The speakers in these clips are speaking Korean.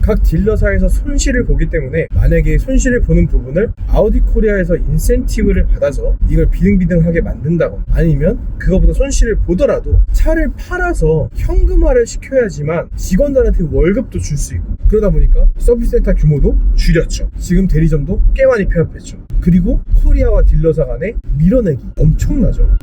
각 딜러사에서 손실을 보기 때문에 만약에 손실을 보는 부분을 아우디 코리아에서 인센티브를 받아서 이걸 비등비등하게 만든다거나 아니면 그거보다 손실을 보더라도 차를 팔아서 현금화를 시켜야지만 직원들한테 월급도 줄 수 있고, 그러다 보니까 서비스 센터 규모도 줄였죠. 지금 대리점도 꽤 많이 폐업했죠. 그리고 코리아와 딜러사 간의 밀어내기 엄청나죠.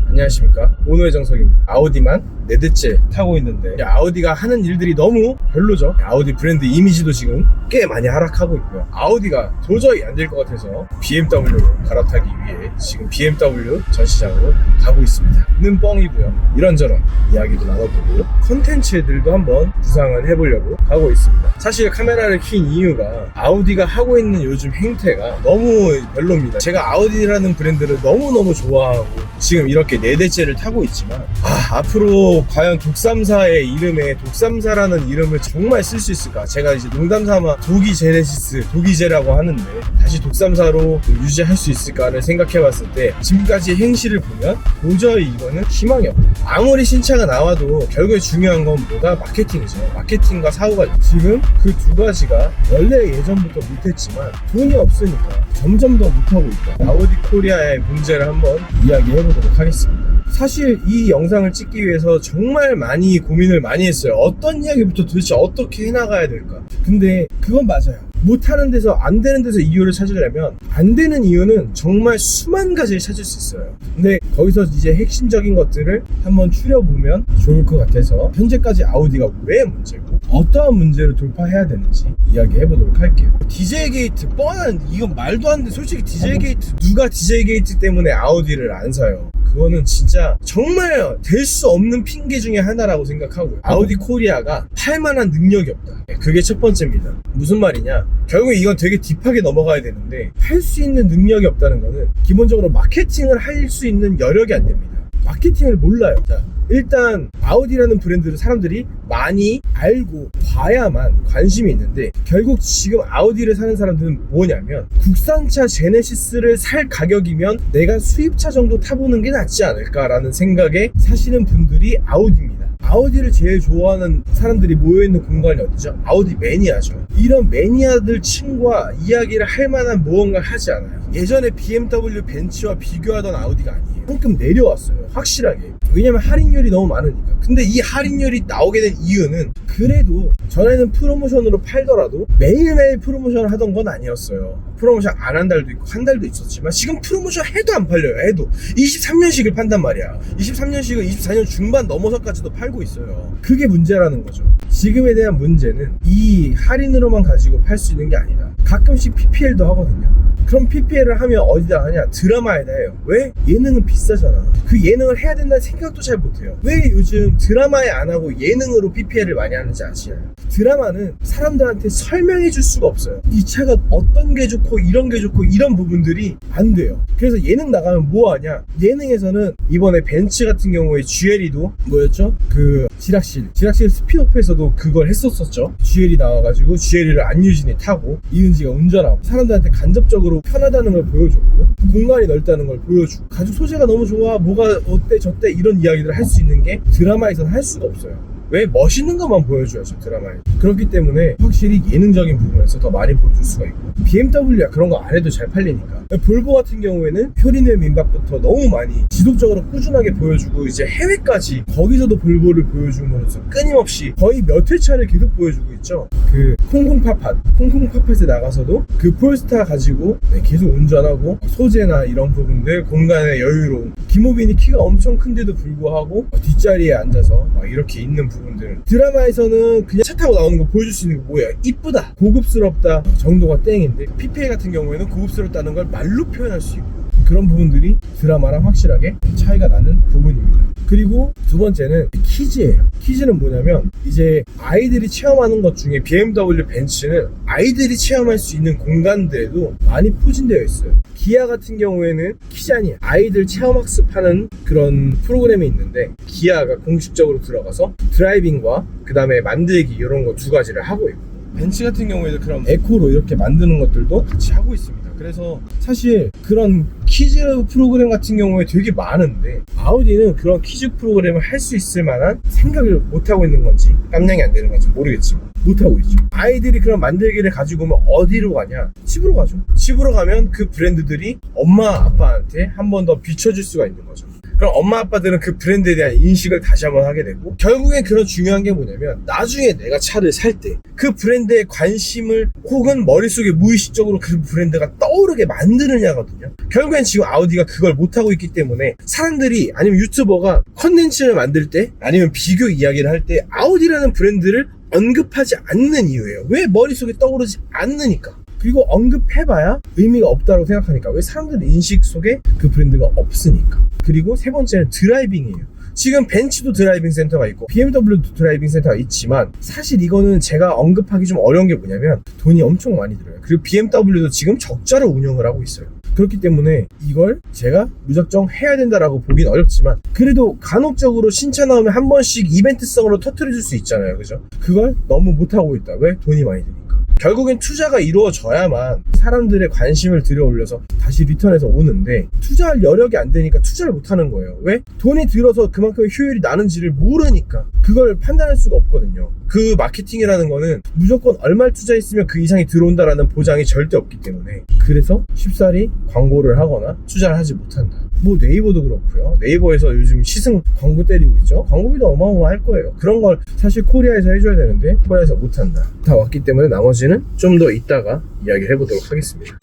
안녕하십니까, 오너의 정석입니다. 아우디만 4대째 타고 있는데 아우디가 하는 일들이 너무 별로죠. 아우디 브랜드 이미지도 지금 꽤 많이 하락하고 있고요. 아우디가 도저히 안 될 것 같아서 BMW로 갈아타기 위해 지금 BMW 전시장으로 가고 있습니다. 는 뻥이고요. 이런저런 이야기도 나눠보고 컨텐츠들도 한번 구상을 해보려고 가고 있습니다. 사실 카메라를 킨 이유가 아우디가 하고 있는 요즘 행태가 너무 별로입니다. 제가 아우디라는 브랜드를 너무너무 좋아하고 지금 이렇게 4대째를 타고 있지만 앞으로 과연 독삼사의 이름에 독삼사라는 이름을 정말 쓸 수 있을까? 제가 이제 농담삼아 도기 제네시스, 도기제라고 하는데 다시 독삼사로 유지할 수 있을까를 생각해봤을 때 지금까지 행실을 보면 도저히 이거는 희망이 없다. 아무리 신차가 나와도 결국에 중요한 건 뭐다? 마케팅이죠. 마케팅과 사후관리. 지금 그 두 가지가 원래 예전부터 못했지만 돈이 없으니까 점점 더 못하고 있다. 아우디 코리아의 문제를 한번 이야기해보도록 하겠습니다. 사실 이 영상을 찍기 위해서 정말 많이 고민을 많이 했어요. 어떤 이야기부터 도대체 어떻게 해나가야 될까? 근데 그건 맞아요. 못하는 데서, 안 되는 데서 이유를 찾으려면 안 되는 이유는 정말 수만 가지를 찾을 수 있어요. 근데 거기서 이제 핵심적인 것들을 한번 추려보면 좋을 것 같아서 현재까지 아우디가 왜 문제고 어떠한 문제를 돌파해야 되는지 이야기해보도록 할게요. 디젤 게이트 뻔한, 이건 말도 안 돼. 솔직히 디젤 게이트, 누가 디젤 게이트 때문에 아우디를 안 사요? 그거는 진짜 정말 될 수 없는 핑계 중에 하나라고 생각하고요. 아우디 코리아가 팔만한 능력이 없다. 그게 첫 번째입니다. 무슨 말이냐, 결국에 이건 되게 딥하게 넘어가야 되는데 팔 수 있는 능력이 없다는 거는 기본적으로 마케팅을 할 수 있는 여력이 안 됩니다. 마케팅을 몰라요. 자, 일단 아우디라는 브랜드를 사람들이 많이 알고 봐야만 관심이 있는데, 결국 지금 아우디를 사는 사람들은 뭐냐면 국산차 제네시스를 살 가격이면 내가 수입차 정도 타보는 게 낫지 않을까라는 생각에 사시는 분들이 아우디입니다. 아우디를 제일 좋아하는 사람들이 모여있는 공간이 어디죠? 아우디 매니아죠. 이런 매니아들 층과 이야기를 할 만한 무언가를 하지 않아요. 예전에 BMW 벤츠와 비교하던 아우디가 아니에요. 조금 내려왔어요, 확실하게. 왜냐면 할인율이 너무 많으니까. 근데 이 할인율이 나오게 된 이유는 그래도 전에는 프로모션으로 팔더라도 매일매일 프로모션을 하던 건 아니었어요. 프로모션 안 한 달도 있고 한 달도 있었지만 지금 프로모션 해도 안 팔려요. 해도 23년식을 판단 말이야. 23년식을 24년 중반 넘어서까지도 팔고 있어요. 그게 문제라는 거죠. 지금에 대한 문제는 이 할인으로만 가지고 팔 수 있는 게 아니다. 가끔씩 PPL도 하거든요. 그럼 PPL을 하면 어디다 하냐? 드라마에다 해요. 왜? 예능은 비싸잖아. 그 예능을 해야 된다는 생각도 잘 못해요. 왜 요즘 드라마에 안 하고 예능으로 PPL을 많이 하는지 아시나요? 드라마는 사람들한테 설명해 줄 수가 없어요. 이 차가 어떤 게 좋고 이런 게 좋고 이런 부분들이 안 돼요. 그래서 예능 나가면 뭐 하냐? 예능에서는 이번에 벤츠 같은 경우에 GLE도 뭐였죠? 그 지락실 스피노프에서도 그걸 했었었죠. GLE 나와가지고 GLE를 안유진이 타고 이은지가 운전하고 사람들한테 간접적으로 편하다는 걸 보여줬고 공간이 넓다는 걸 보여주고 가죽 소재가 너무 좋아, 뭐가 어때 저때 이런 이야기들을 할 수 있는 게 드라마에서는 할 수가 없어요. 왜? 멋있는 것만 보여줘야죠, 드라마에. 그렇기 때문에 확실히 예능적인 부분에서 더 많이 보여줄 수가 있고, BMW야 그런 거 안 해도 잘 팔리니까. 볼보 같은 경우에는 효린의 민박부터 너무 많이 지속적으로 꾸준하게 보여주고 이제 해외까지 거기서도 볼보를 보여줌으로써 끊임없이 거의 몇 회차를 계속 보여주고 있죠. 그 콩콩파팟에 나가서도 그 폴스타 가지고 계속 운전하고 소재나 이런 부분들, 공간의 여유로움, 김호빈이 키가 엄청 큰데도 불구하고 뒷자리에 앉아서 막 이렇게 있는 부분들, 드라마에서는 그냥 차 타고 나오는 거 보여줄 수 있는 거 뭐야? 이쁘다, 고급스럽다 정도가 땡인데 PPL 같은 경우에는 고급스럽다는 걸 말로 표현할 수 있고, 그런 부분들이 드라마랑 확실하게 차이가 나는 부분입니다. 그리고 두 번째는 키즈예요. 키즈는 뭐냐면 이제 아이들이 체험하는 것 중에 BMW 벤츠는 아이들이 체험할 수 있는 공간들에도 많이 포진되어 있어요. 기아 같은 경우에는 키자니 아이들 체험학습하는 그런 프로그램이 있는데 기아가 공식적으로 들어가서 드라이빙과 그 다음에 만들기 이런 거 두 가지를 하고 있고, 벤츠 같은 경우에도 그런 에코로 이렇게 만드는 것들도 같이 하고 있습니다. 그래서 사실 그런 키즈 프로그램 같은 경우에 되게 많은데 아우디는 그런 퀴즈 프로그램을 할 수 있을 만한 생각을 못하고 있는 건지 깜냥이 안 되는 건지 모르겠지만 못하고 있죠. 아이들이 그런 만들기를 가지고 오면 어디로 가냐? 집으로 가죠. 집으로 가면 그 브랜드들이 엄마 아빠한테 한 번 더 비춰줄 수가 있는 거죠. 그럼 엄마 아빠들은 그 브랜드에 대한 인식을 다시 한번 하게 되고, 결국엔 그런 중요한 게 뭐냐면 나중에 내가 차를 살 때 그 브랜드에 관심을 혹은 머릿속에 무의식적으로 그 브랜드가 떠오르게 만드느냐거든요. 결국엔 지금 아우디가 그걸 못하고 있기 때문에 사람들이 아니면 유튜버가 컨텐츠를 만들 때 아니면 비교 이야기를 할 때 아우디라는 브랜드를 언급하지 않는 이유예요. 왜? 머릿속에 떠오르지 않으니까. 그리고 언급해봐야 의미가 없다고 생각하니까. 왜? 사람들 인식 속에 그 브랜드가 없으니까. 그리고 세 번째는 드라이빙이에요. 지금 벤츠도 드라이빙 센터가 있고 BMW도 드라이빙 센터가 있지만 사실 이거는 제가 언급하기 좀 어려운 게 뭐냐면 돈이 엄청 많이 들어요. 그리고 BMW도 지금 적자로 운영을 하고 있어요. 그렇기 때문에 이걸 제가 무작정 해야 된다라고 보긴 어렵지만 그래도 간혹적으로 신차 나오면 한 번씩 이벤트성으로 터뜨려줄 수 있잖아요. 그죠? 그걸 너무 못하고 있다. 왜? 돈이 많이 드니까. 결국엔 투자가 이루어져야만 사람들의 관심을 들여올려서 다시 리턴해서 오는데 투자할 여력이 안 되니까 투자를 못하는 거예요. 왜? 돈이 들어서 그만큼의 효율이 나는지를 모르니까 그걸 판단할 수가 없거든요. 그 마케팅이라는 거는 무조건 얼마를 투자했으면 그 이상이 들어온다라는 보장이 절대 없기 때문에 그래서 쉽사리 광고를 하거나 투자를 하지 못한다. 뭐 네이버도 그렇고요. 네이버에서 요즘 시승 광고 때리고 있죠. 광고비도 어마어마할 거예요. 그런 걸 사실 코리아에서 해줘야 되는데 코리아에서 못한다. 다 왔기 때문에 나머지는 좀 더 이따가 이야기를 해보도록 하겠습니다.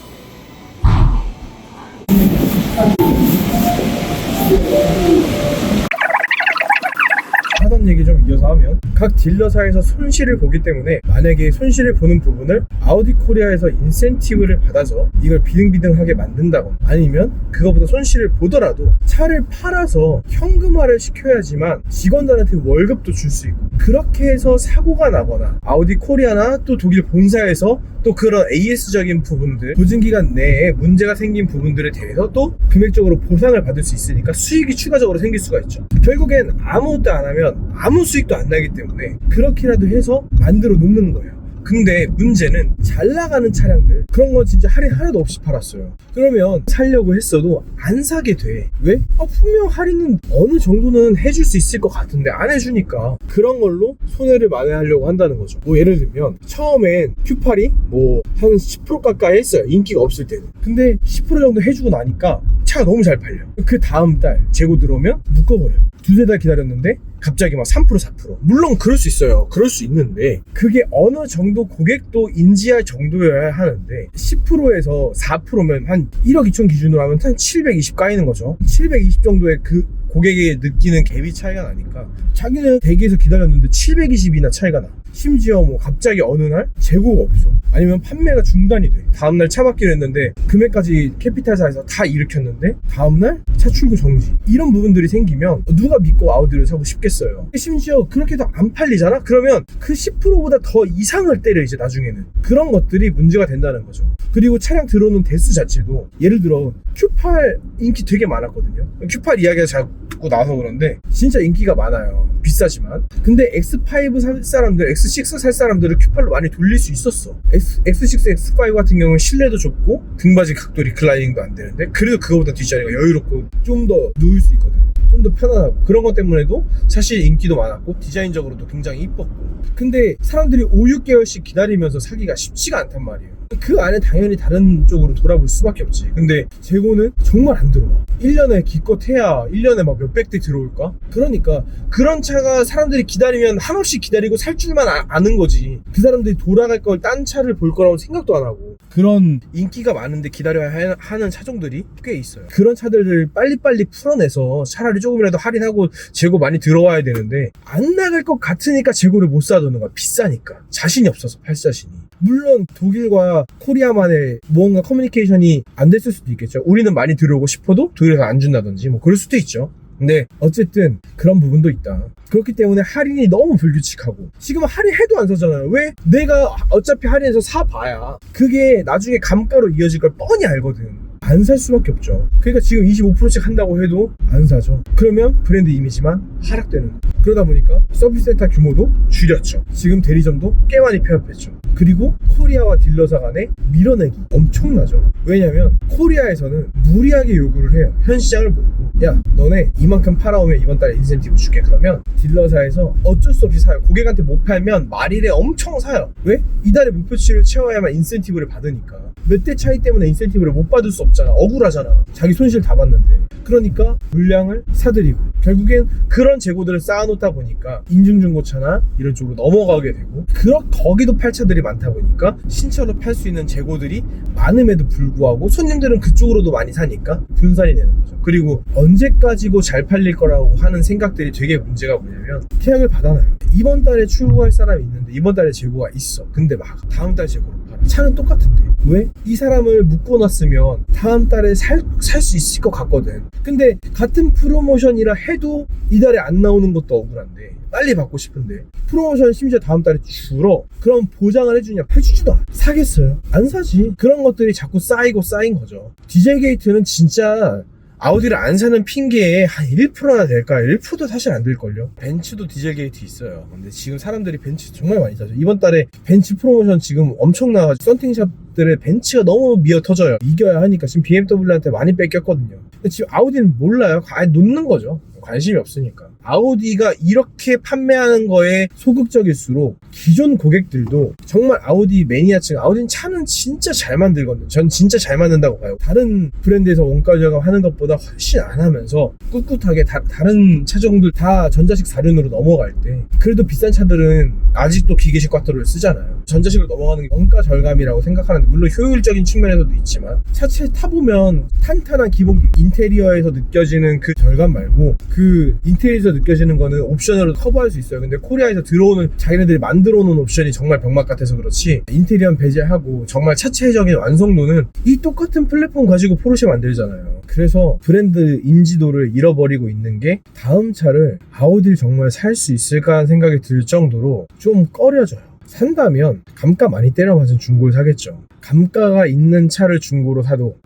하던 얘기 좀 이어서 하면 각 딜러사에서 손실을 보기 때문에 만약에 손실을 보는 부분을 아우디 코리아에서 인센티브를 받아서 이걸 비등비등하게 만든다거나 아니면 그거보다 손실을 보더라도 차를 팔아서 현금화를 시켜야지만 직원들한테 월급도 줄 수 있고 그렇게 해서 사고가 나거나 아우디 코리아나 또 독일 본사에서 또 그런 AS적인 부분들 보증기간 내에 문제가 생긴 부분들에 대해서 또 금액적으로 보상을 받을 수 있으니까 수익이 추가적으로 생길 수가 있죠. 결국엔 아무것도 안 하면 아무 수익도 안 나기 때문에 그렇게라도 해서 만들어 놓는 거예요. 근데 문제는 잘 나가는 차량들 그런 건 진짜 할인 하나도 없이 팔았어요. 그러면 살려고 했어도 안 사게 돼. 왜? 분명 할인은 어느 정도는 해줄 수 있을 것 같은데 안 해주니까 그런 걸로 손해를 만회하려고 한다는 거죠. 뭐 예를 들면 처음엔 Q8이 뭐 한 10% 가까이 했어요. 인기가 없을 때는. 근데 10% 정도 해주고 나니까 차가 너무 잘 팔려. 그 다음 달 재고 들어오면 묶어버려요. 두세 달 기다렸는데 갑자기 막 3% 4% 물론 그럴 수 있어요. 그럴 수 있는데 그게 어느 정도 고객도 인지할 정도여야 하는데 10%에서 4%면 한 1억 2천 기준으로 하면 한 720 까이는 거죠. 720 정도의 그 고객이 느끼는 갭이 차이가 나니까 자기는 대기에서 기다렸는데 720이나 차이가 나. 심지어 뭐 갑자기 어느 날 재고가 없어. 아니면 판매가 중단이 돼. 다음날 차 받기로 했는데 금액까지 캐피탈사에서 다 일으켰는데 다음날 차 출고 정지. 이런 부분들이 생기면 누가 믿고 아우디를 사고 싶겠어요. 심지어 그렇게 해도 안 팔리잖아? 그러면 그 10%보다 더 이상을 때려 이제 나중에는. 그런 것들이 문제가 된다는 거죠. 그리고 차량 들어오는 대수 자체도 예를 들어 Q8 인기 되게 많았거든요. Q8 이야기가 자꾸 나와서 그런데 진짜 인기가 많아요. 비싸지만. 근데 X5 살 사람들, X6 살 사람들을 Q8로 많이 돌릴 수 있었어. X6, X5 같은 경우는 실내도 좁고 등받이 각도 리클라이닝도 안 되는데 그래도 그거보다 뒷자리가 여유롭고 좀 더 누울 수 있거든. 좀 더 편안하고 그런 것 때문에도 사실 인기도 많았고 디자인적으로도 굉장히 이뻤고 근데 사람들이 5, 6개월씩 기다리면서 사기가 쉽지가 않단 말이에요. 그 안에 당연히 다른 쪽으로 돌아볼 수밖에 없지. 근데 재고는 정말 안 들어와. 1년에 기껏 해야 1년에 막 몇백 대 들어올까? 그러니까 그런 차가 사람들이 기다리면 한없이 기다리고 살 줄만 아는 거지. 그 사람들이 돌아갈 걸 딴 차를 볼 거라고 생각도 안 하고 그런 인기가 많은데 기다려야 하는 차종들이 꽤 있어요. 그런 차들을 빨리빨리 풀어내서 차라리 조금이라도 할인하고 재고 많이 들어와야 되는데 안 나갈 것 같으니까 재고를 못 사두는 거야. 비싸니까. 자신이 없어서 팔 자신이. 물론 독일과 코리아만의 무언가 커뮤니케이션이 안 됐을 수도 있겠죠. 우리는 많이 들어오고 싶어도 독일에서 안 준다든지 뭐 그럴 수도 있죠. 근데 어쨌든 그런 부분도 있다. 그렇기 때문에 할인이 너무 불규칙하고 지금 할인해도 안 사잖아요. 왜? 내가 어차피 할인해서 사봐야 그게 나중에 감가로 이어질 걸 뻔히 알거든. 안 살 수밖에 없죠. 그러니까 지금 25%씩 한다고 해도 안 사죠. 그러면 브랜드 이미지만 하락되는 거예요. 그러다 보니까 서비스 센터 규모도 줄였죠. 지금 대리점도 꽤 많이 폐업했죠. 그리고 코리아와 딜러사 간의 밀어내기 엄청나죠. 왜냐면 코리아에서는 무리하게 요구를 해요. 현 시장을 모르고, 야 너네 이만큼 팔아오면 이번 달에 인센티브 줄게. 그러면 딜러사에서 어쩔 수 없이 사요. 고객한테 못 팔면 말일에 엄청 사요. 왜? 이달에 목표치를 채워야만 인센티브를 받으니까. 몇 대 차이 때문에 인센티브를 못 받을 수 없잖아. 억울하잖아. 자기 손실 다 봤는데. 그러니까 물량을 사들이고, 결국엔 그런 재고들을 쌓아놓다 보니까 인증중고차나 이런 쪽으로 넘어가게 되고, 거기도 팔차들이 많다 보니까 신차로 팔 수 있는 재고들이 많음에도 불구하고 손님들은 그쪽으로도 많이 사니까 분산이 되는 거죠. 그리고 언제까지고 잘 팔릴 거라고 하는 생각들이 되게 문제가 뭐냐면, 계약을 받아놔요. 이번 달에 출고할 사람이 있는데 이번 달에 재고가 있어. 근데 막 다음 달 재고로 팔아. 차는 똑같은데 왜? 이 사람을 묶어놨으면 다음 달에 살 수 있을 것 같거든. 근데 같은 프로모션이라 해도 이달에 안 나오는 것도 억울한데 빨리 받고 싶은데 프로모션 심지어 다음 달에 줄어. 그럼 보장을 해주냐? 해주지도 않아. 사겠어요? 안 사지. 그런 것들이 자꾸 쌓인 거죠. 디젤 게이트는 진짜 아우디를 안 사는 핑계에 한 1%나 될까요? 1%도 사실 안 될걸요. 벤츠도 디젤 게이트 있어요. 근데 지금 사람들이 벤츠 정말 많이 사죠. 이번 달에 벤츠 프로모션 지금 엄청 나가지고 썬팅샵들의 벤츠가 너무 미어 터져요. 이겨야 하니까 지금 BMW한테 많이 뺏겼거든요. 근데 지금 아우디는 몰라요. 아예 놓는 거죠. 관심이 없으니까. 아우디가 이렇게 판매하는 거에 소극적일수록 기존 고객들도 정말 아우디 매니아층, 아우디는 차는 진짜 잘 만들거든요. 전 진짜 잘 만든다고 봐요. 다른 브랜드에서 원가 절감하는 것보다 훨씬 안 하면서 꿋꿋하게 다른 차종들 다 전자식 사륜으로 넘어갈 때 그래도 비싼 차들은 아직도 기계식 꽈터를 쓰잖아요. 전자식으로 넘어가는 게 원가 절감이라고 생각하는데, 물론 효율적인 측면에서도 있지만 차체 타보면 탄탄한 기본 인테리어에서 느껴지는 그 절감 말고 그 인테리어에서 느껴지는 거는 옵션으로 커버할 수 있어요. 근데 코리아에서 들어오는 자기네들이 만들어 놓은 옵션이 정말 병맛 같아서 그렇지, 인테리어는 배제하고 정말 차체적인 완성도는 이 똑같은 플랫폼 가지고 포르쉐 만들잖아요. 그래서 브랜드 인지도를 잃어버리고 있는 게 다음 차를 아우디를 정말 살 수 있을까 하는 생각이 들 정도로 좀 꺼려져요. 산다면 감가 많이 때려 맞은 중고를 사겠죠. 감가가 있는 차를 중고로 사도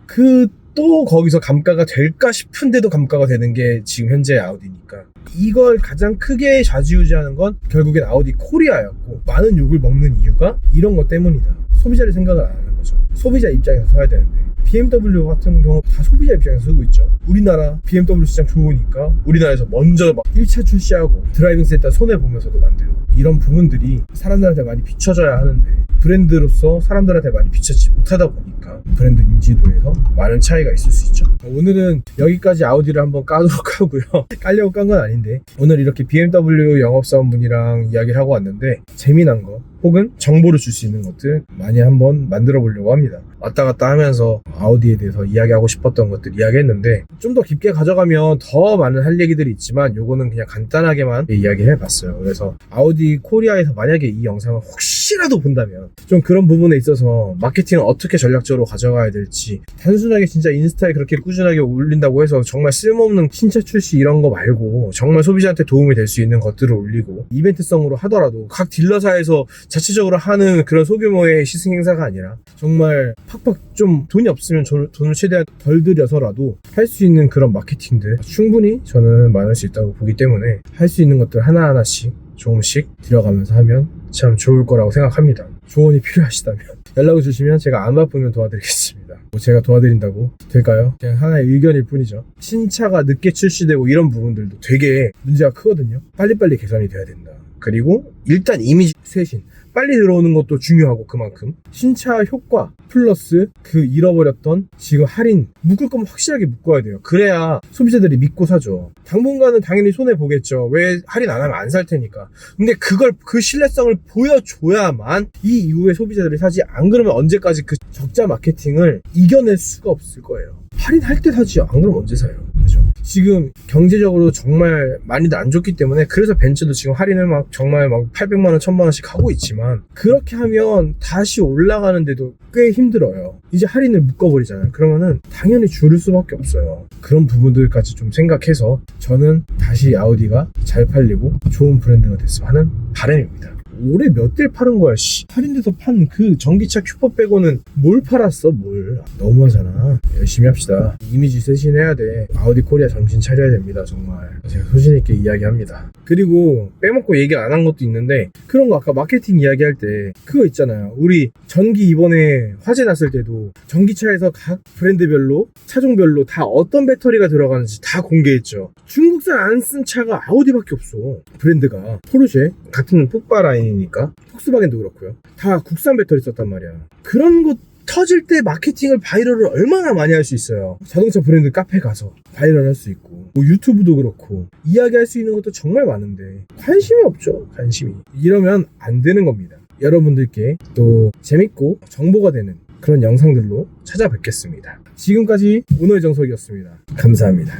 또 거기서 감가가 될까 싶은데도 감가가 되는 게 지금 현재 아우디니까, 이걸 가장 크게 좌지우지하는 건 결국엔 아우디 코리아였고, 많은 욕을 먹는 이유가 이런 것 때문이다. 소비자를 생각을 안 하는 거죠. 소비자 입장에서 사야 되는데 BMW 같은 경우 다 소비자 입장에서 쓰고 있죠. 우리나라 BMW 시장 좋으니까 우리나라에서 먼저 막 1차 출시하고 드라이빙 센터 손해보면서도 만들고, 이런 부분들이 사람들한테 많이 비춰져야 하는데 브랜드로서 사람들한테 많이 비춰지지 못하다 보니까 브랜드 인지도에서 많은 차이가 있을 수 있죠. 오늘은 여기까지 아우디를 한번 까도록 하고요. 까려고 깐 건 아닌데, 오늘 이렇게 BMW 영업사원분이랑 이야기를 하고 왔는데 재미난 거 혹은 정보를 줄 수 있는 것들 많이 한번 만들어 보려고 합니다. 왔다 갔다 하면서 아우디에 대해서 이야기하고 싶었던 것들 이야기했는데, 좀 더 깊게 가져가면 더 많은 할 얘기들이 있지만 요거는 그냥 간단하게만 이야기해 봤어요. 그래서 아우디 코리아에서 만약에 이 영상을 혹시라도 본다면 좀 그런 부분에 있어서 마케팅을 어떻게 전략적으로 가져가야 될지, 단순하게 진짜 인스타에 그렇게 꾸준하게 올린다고 해서 정말 쓸모없는 신차 출시 이런 거 말고 정말 소비자한테 도움이 될 수 있는 것들을 올리고, 이벤트성으로 하더라도 각 딜러사에서 자체적으로 하는 그런 소규모의 시승 행사가 아니라 정말 팍팍 좀 돈이 없으면 돈을 최대한 덜 들여서라도 할 수 있는 그런 마케팅들 충분히 저는 많을 수 있다고 보기 때문에, 할 수 있는 것들 하나하나씩 조금씩 들어가면서 하면 참 좋을 거라고 생각합니다. 조언이 필요하시다면 연락을 주시면 제가 안 바쁘면 도와드리겠습니다. 제가 도와드린다고 될까요? 그냥 하나의 의견일 뿐이죠. 신차가 늦게 출시되고 이런 부분들도 되게 문제가 크거든요. 빨리빨리 개선이 돼야 된다. 그리고 일단 이미지 쇄신, 빨리 들어오는 것도 중요하고, 그만큼 신차 효과 플러스 그 잃어버렸던 지금 할인, 묶을 거면 확실하게 묶어야 돼요. 그래야 소비자들이 믿고 사죠. 당분간은 당연히 손해보겠죠. 왜? 할인 안 하면 안 살 테니까. 근데 그 신뢰성을 보여줘야만 이 이후에 소비자들이 사지. 안 그러면 언제까지 그 적자 마케팅을 이겨낼 수가 없을 거예요. 할인할 때 사지. 안 그러면 언제 사요? 그죠? 지금 경제적으로 정말 많이도 안 좋기 때문에, 그래서 벤츠도 지금 할인을 정말 800만원, 1000만원씩 하고 있지만, 그렇게 하면 다시 올라가는데도 꽤 힘들어요. 이제 할인을 묶어버리잖아요. 그러면은 당연히 줄일 수밖에 없어요. 그런 부분들까지 좀 생각해서 저는 다시 아우디가 잘 팔리고 좋은 브랜드가 됐으면 하는 바람입니다. 올해 몇 대 팔은 거야, 씨. 할인돼서 판 그 전기차 큐퍼 빼고는 뭘 팔았어, 뭘. 너무하잖아. 열심히 합시다. 이미지 쇄신해야 돼. 아우디 코리아 정신 차려야 됩니다, 정말. 제가 소신있게 이야기합니다. 그리고 빼먹고 얘기 안 한 것도 있는데, 그런 거 아까 마케팅 이야기할 때 그거 있잖아요. 우리 전기 이번에 화재 났을 때도 전기차에서 각 브랜드별로 차종별로 다 어떤 배터리가 들어가는지 다 공개했죠. 중국산 안 쓴 차가 아우디밖에 없어. 브랜드가 포르쉐 같은 폭바 라인이니까, 폭스바겐도 그렇고요. 다 국산 배터리 썼단 말이야. 그런 거 터질 때 마케팅을 바이럴을 얼마나 많이 할 수 있어요. 자동차 브랜드 카페 가서 바이럴 할 수 있고, 뭐 유튜브도 그렇고 이야기할 수 있는 것도 정말 많은데 관심이 없죠. 관심이. 이러면 안 되는 겁니다. 여러분들께 또 재밌고 정보가 되는 그런 영상들로 찾아뵙겠습니다. 지금까지 오너의 정석이었습니다. 감사합니다.